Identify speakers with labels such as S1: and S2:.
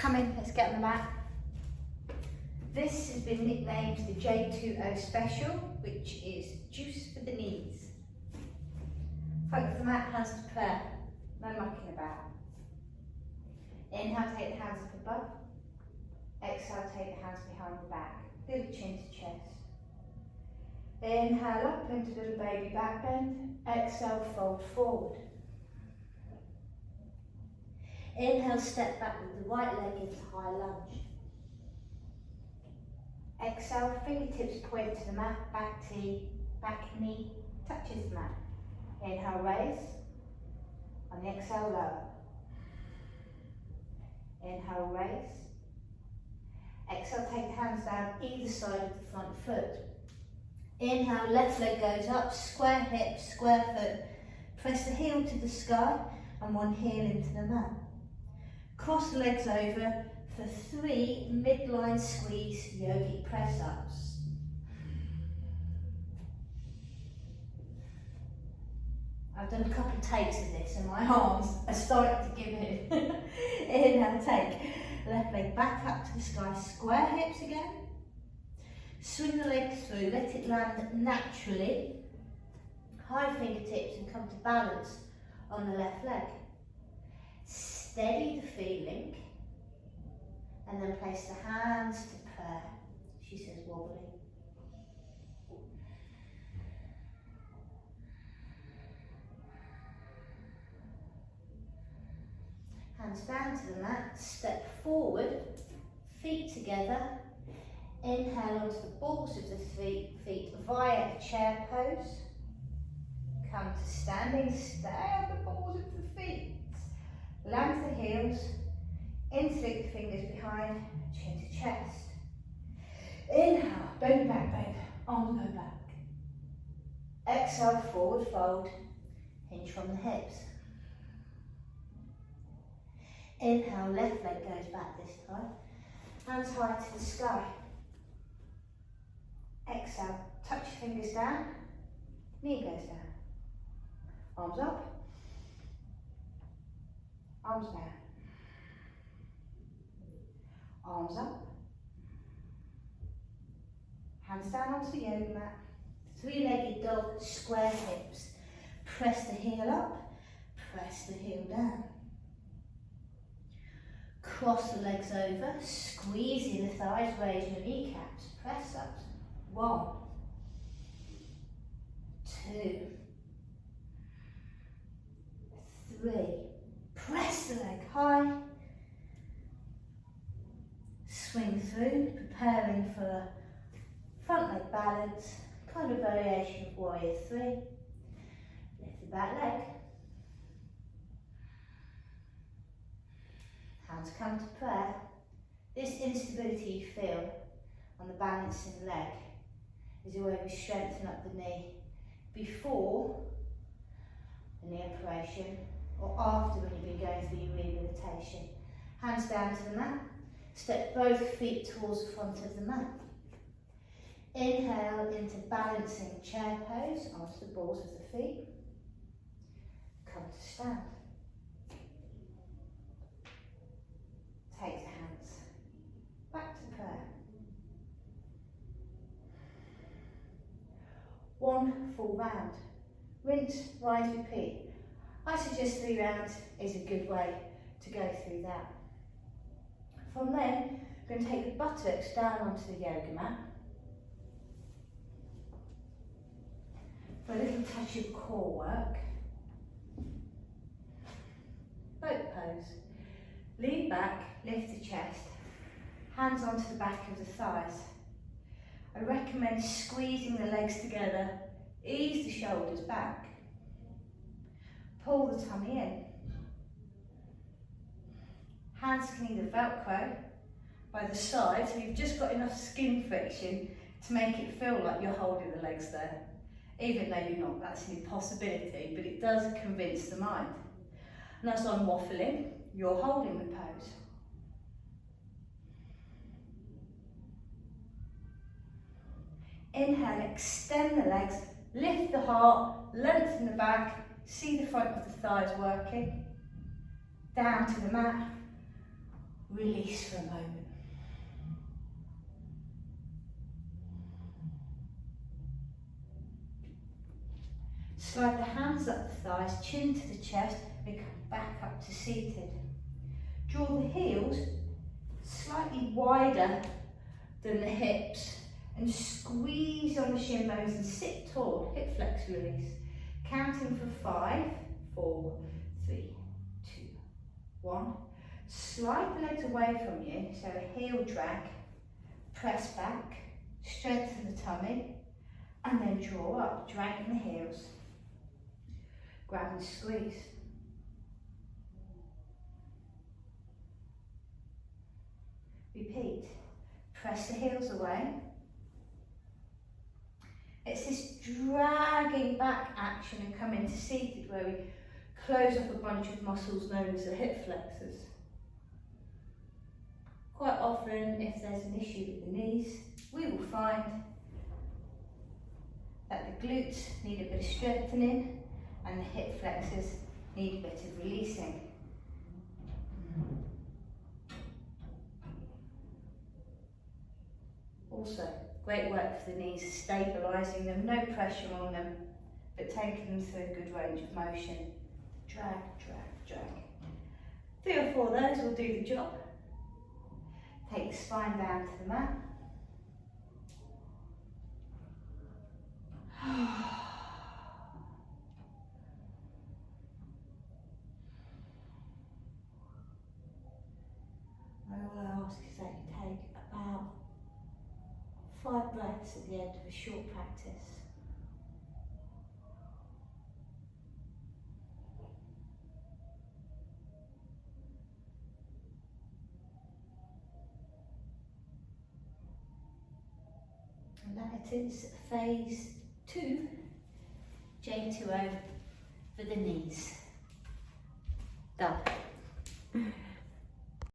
S1: Come in, let's get on the mat. This has been nicknamed the J2O special, which is juice for the knees. Focus the mat, hands to prayer, no mucking about. Inhale, take the hands up above. Exhale, take the hands behind the back. Little chin to chest. Inhale up into little baby back bend. Exhale, fold forward. Inhale, step back with the right leg into high lunge. Exhale, fingertips point to the mat, back knee touches the mat. Inhale, raise. On the exhale, lower. Inhale, raise. Exhale, take the hands down either side of the front foot. Inhale, left leg goes up, square hips, square foot. Press the heel to the sky and one heel into the mat. Cross the legs over for 3 midline squeeze yogic press ups. I've done a couple of takes of this and my arms are starting to give in. Inhale, take. Left leg back up to the sky, square hips again. Swing the leg through, let it land naturally. High fingertips and come to balance on the left leg. Steady the feeling and then place the hands to prayer. She says wobbling. Hands down to the mat, step forward, feet together. Inhale onto the balls of the feet via a chair pose. Come to standing, stay on the balls of the feet. Land the heels, insert the fingers behind, chin to chest. Inhale, bend back, bend, arms go back. Exhale, forward fold, hinge from the hips. Inhale, left leg goes back this time. Hands high to the sky. Exhale, touch your fingers down, knee goes down. Arms up, arms down. Arms up. Hands down onto the yoga mat. 3-legged dog, square hips. Press the heel up, press the heel down. Cross the legs over, squeezing the thighs, raise your kneecaps, press up. 1, 2, 3. Press the leg high. Swing through, preparing for front leg balance, kind of variation of warrior 3. Lift the back leg. Hands come to prayer. This instability you feel on the balancing leg is where we strengthen up the knee before the knee operation or after when you've been going through your rehabilitation. Hands down to the mat. Step both feet towards the front of the mat. Inhale into balancing chair pose onto the balls of the feet. Come to stand. Take the hands back to prayer. 1 full round. Rinse, rise, repeat. I suggest 3 rounds is a good way to go through that. From then, we're going to take the buttocks down onto the yoga mat for a little touch of core work. Boat pose. Lean back, lift the chest, hands onto the back of the thighs. I recommend squeezing the legs together, ease the shoulders back, pull the tummy in. Hands can either velcro by the side, so you've just got enough skin friction to make it feel like you're holding the legs there. Even though you're not, that's an impossibility, but it does convince the mind. And as I'm waffling, you're holding the pose. Inhale, extend the legs, lift the heart, lengthen the back, see the front of the thighs working. Down to the mat, release for a moment. Slide the hands up the thighs, chin to the chest, and come back up to seated. Draw the heels slightly wider than the hips and squeeze on the shin bones and sit tall, hip flex release. Counting for 5, 4, 3, 2, 1. Slide the legs away from you, so a heel drag, press back, strengthen the tummy, and then draw up, dragging the heels. Grab and squeeze. Repeat. Press the heels away. It's this dragging back action and come into seated where we close off a bunch of muscles known as the hip flexors. Quite often, if there's an issue with the knees, we will find that the glutes need a bit of strengthening and the hip flexors need a bit of releasing. Also, great work for the knees, stabilising them, no pressure on them, but taking them through a good range of motion. Drag, drag, drag. 3 or 4 of those will do the job. Take the spine down to the mat. All I ask is that you take about 5 breaths at the end of a short practice. And that is phase 2, J2O for the knees. Done.